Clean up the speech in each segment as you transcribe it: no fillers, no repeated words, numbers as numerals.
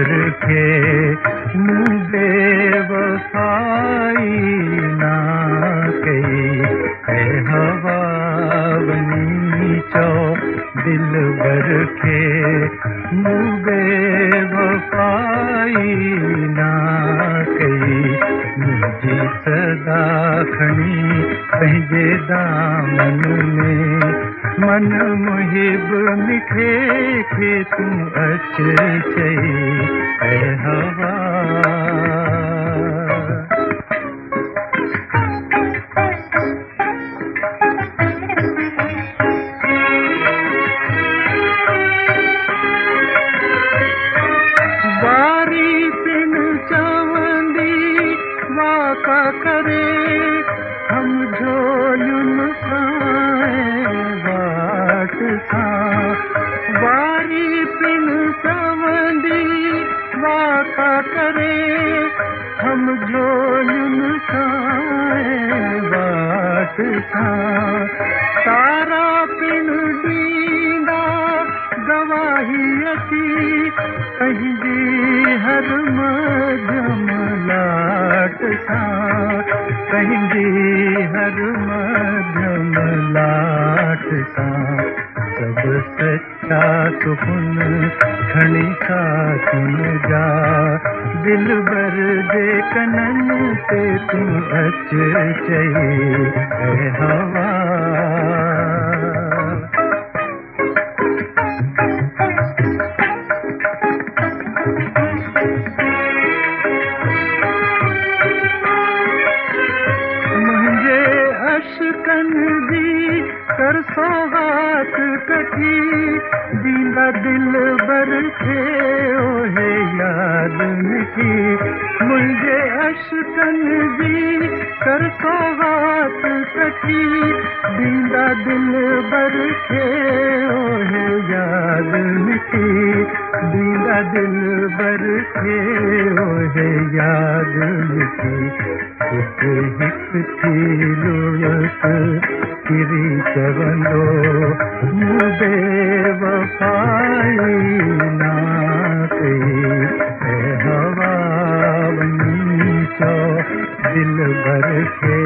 दिलबर खे मूं बेवफाई ना कई ऐं हवा वञी चओ दिलबर खे मूं बेवफाई ना कई मुंहिंजी सदा खणी पंहिंजे दामन में मन मुहिब मिठे खे तूं अच चई ऐं हवा वारी पिन चवंदी वाका करे हम झोलियुनि सां वाट सां वारी पिन चवंदी वाका करे हम झोलियुनि सां वाट सां तारा पिन ॾींदा गवाही अची पंहिंजी हर मध्यम लाट सां पंहिंजी हर मध्यम लाट सां सभु सच्चा सुखुन खणी साथियुनि जा दिलबर जे कननि ते तूं अच चई ऐं हवा अशकनि जी कर सौगात कठी ॾींदा दिलबर खे ओहे याद मिठी मुंहिंजे अशकनि जी कर सौगात कठी ॾींदा दिलबर खे ओहे याद मिठी ॾींदा दिलबर खे ओहे याद मिठी हिकु हिकु थी लुड़क किरी चवंदो मूं बेवफाई ना कई ऐं हवा वञी चओ दिलबर खे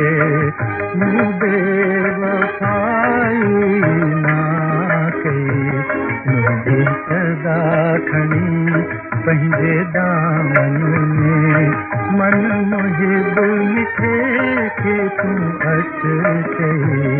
मूं बेवफाई ना कई मुंहिंजी सदा खणी पंहिंजे दामन में मन मुहिब मिठे खे तूं अच चई